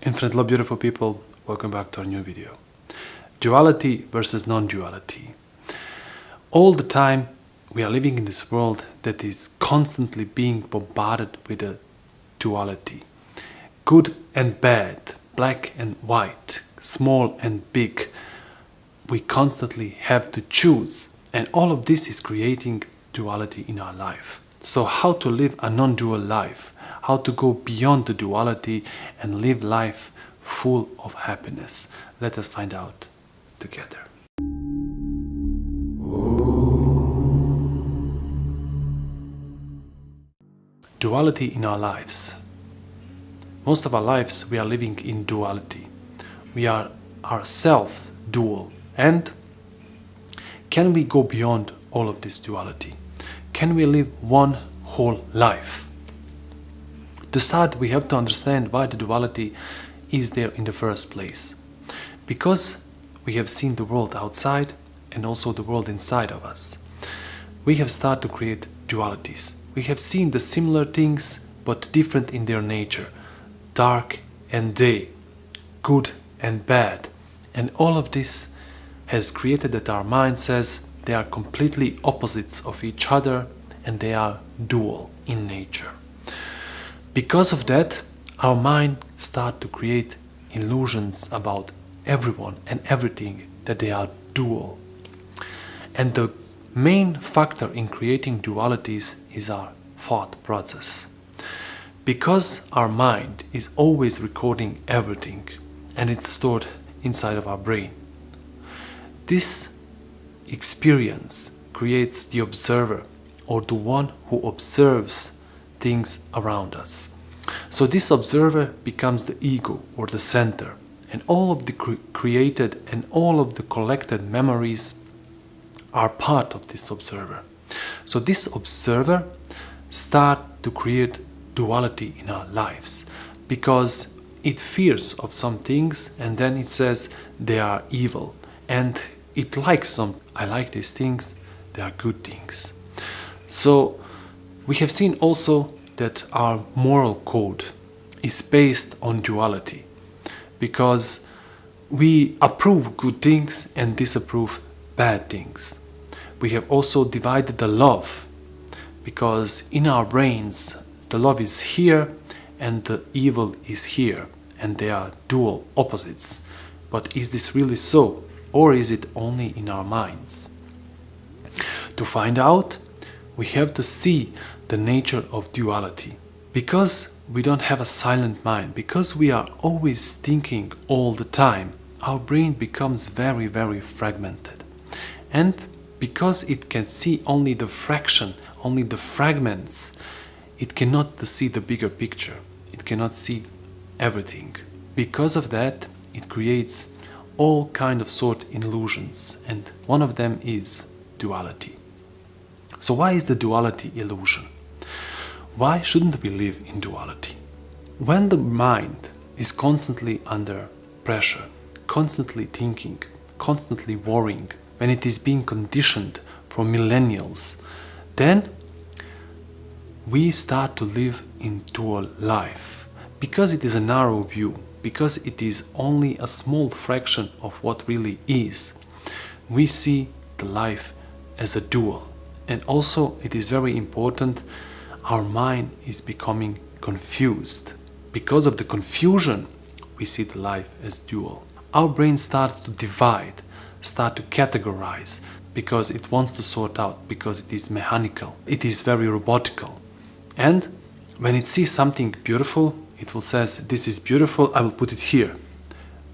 Infinite love, beautiful people, welcome back to our new video. Duality versus non-duality. All the time we are living in this world that is constantly being bombarded with a duality. Good and bad, black and white, small and big. We constantly have to choose, and all of this is creating duality in our life. So how to live a non-dual life? How to go beyond the duality and live life full of happiness? Let us find out together. Duality in our lives. Most of our lives we are living in duality. We are ourselves dual. And can we go beyond all of this duality? Can we live one whole life? To start, we have to understand why the duality is there in the first place. Because we have seen the world outside and also the world inside of us. We have started to create dualities. We have seen the similar things but different in their nature. Dark and day, good and bad. And all of this has created that our mind says they are completely opposites of each other and they are dual in nature. Because of that, our mind starts to create illusions about everyone and everything, that they are dual. And the main factor in creating dualities is our thought process. Because our mind is always recording everything and it's stored inside of our brain. This experience creates the observer, or the one who observes things around us. So this observer becomes the ego, or the center, and all of the created and all of the collected memories are part of this observer. So this observer starts to create duality in our lives, because it fears of some things and then it says they are evil, and it likes some, I like these things, they are good things. So we have seen also that our moral code is based on duality, because we approve good things and disapprove bad things. We have also divided the love, because in our brains the love is here and the evil is here, and they are dual opposites. But is this really so? Or is it only in our minds? To find out, we have to see the nature of duality. Because we don't have a silent mind, because we are always thinking all the time, our brain becomes very, very fragmented. And because it can see only the fraction, only the fragments, it cannot see the bigger picture. It cannot see everything. Because of that, it creates all kind of sort illusions, and one of them is duality. So why is the duality illusion? Why shouldn't we live in duality? When the mind is constantly under pressure, constantly thinking, constantly worrying, when it is being conditioned for millennials, then we start to live in dual life, because it is a narrow view. Because it is only a small fraction of what really is, we see the life as a dual. And also it is very important, our mind is becoming confused. Because of the confusion, we see the life as dual. Our brain starts to divide, start to categorize, because it wants to sort out, because it is mechanical, it is very robotical. And when it sees something beautiful, it will say, this is beautiful, I will put it here.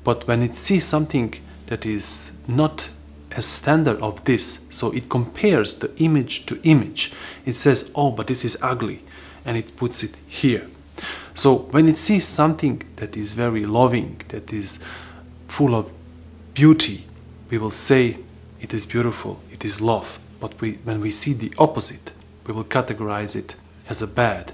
But when it sees something that is not a standard of this, so it compares the image to image, it says, oh, but this is ugly, and it puts it here. So when it sees something that is very loving, that is full of beauty, we will say it is beautiful, it is love. But when we see the opposite, we will categorize it as a bad.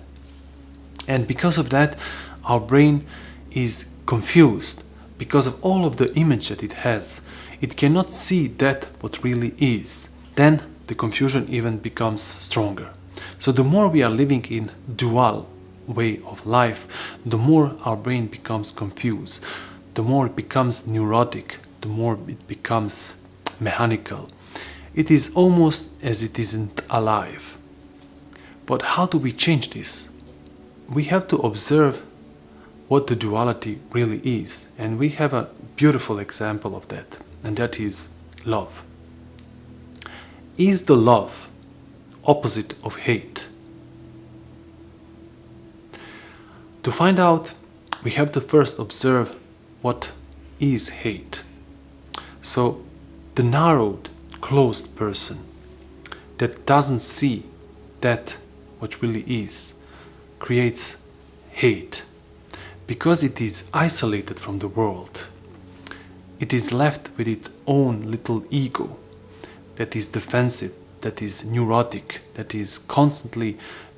And because of that, our brain is confused. Because of all of the image that it has, it cannot see that what really is. Then the confusion even becomes stronger. So the more we are living in dual way of life, the more our brain becomes confused, the more it becomes neurotic, the more it becomes mechanical. It is almost as it isn't alive. But how do we change this? We have to observe what the duality really is, and we have a beautiful example of that, and that is love. Is the love opposite of hate? To find out, we have to first observe what is hate. So, the narrowed, closed person that doesn't see that what really is creates hate because it is isolated from the world. It is left with its own little ego that is defensive, that is neurotic, that is constantly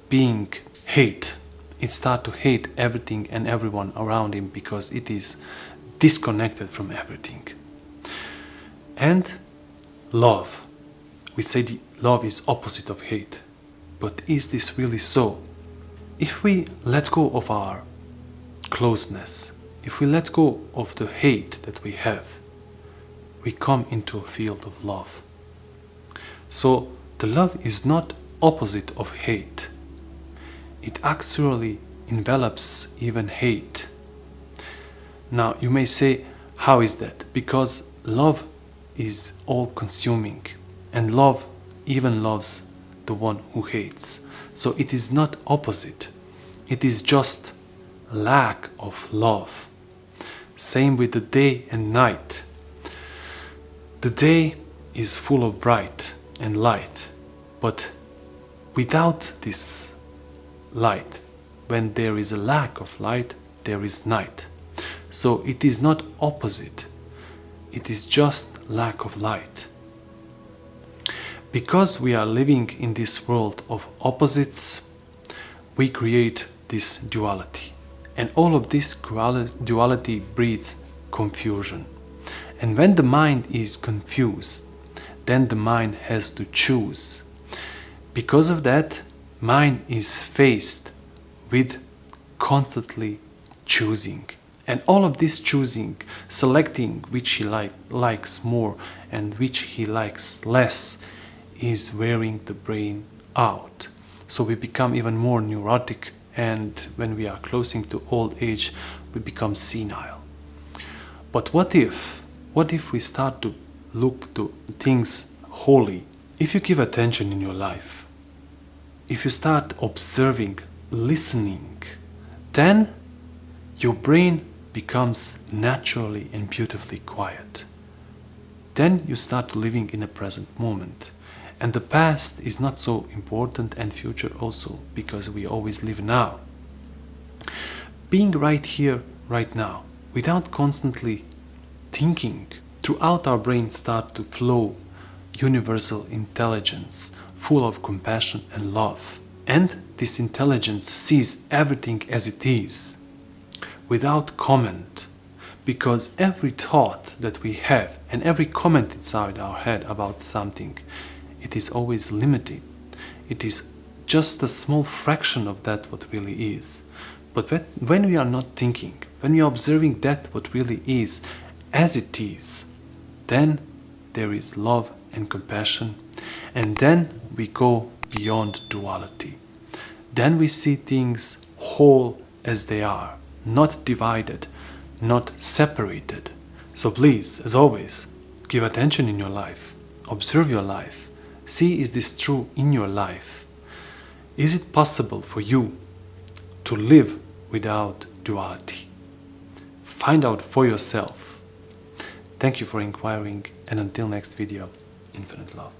being hate. It starts to hate everything and everyone around him because it is disconnected from everything. And love. We say love is opposite of hate. But is this really so? If we let go of our closeness, if we let go of the hate that we have, we come into a field of love. So the love is not opposite of hate. It actually envelops even hate. Now you may say, how is that? Because love is all-consuming, and love even loves the one who hates. So it is not opposite. It is just lack of love. Same with the day and night. The day is full of bright and light, but without this light, when there is a lack of light, there is night. So it is not opposite. It is just lack of light. Because we are living in this world of opposites, we create this duality. And all of this duality breeds confusion. And when the mind is confused, then the mind has to choose. Because of that, mind is faced with constantly choosing. And all of this choosing, selecting which he likes more and which he likes less, is wearing the brain out. So we become even more neurotic, and when we are closing to old age, we become senile. But what if we start to look to things wholly? If you give attention in your life, if you start observing, listening, then your brain becomes naturally and beautifully quiet. Then you start living in the present moment. And the past is not so important, and future also, because we always live now. Being right here, right now, without constantly thinking, throughout our brain start to flow universal intelligence, full of compassion and love. And this intelligence sees everything as it is, without comment, because every thought that we have and every comment inside our head about something, it is always limited. It is just a small fraction of that what really is. But when we are not thinking, when we are observing that what really is as it is, then there is love and compassion, and then we go beyond duality. Then we see things whole as they are, not divided, not separated. So please, as always, give attention in your life, observe your life. See, is this true in your life? Is it possible for you to live without duality? Find out for yourself. Thank you for inquiring, and until next video, infinite love.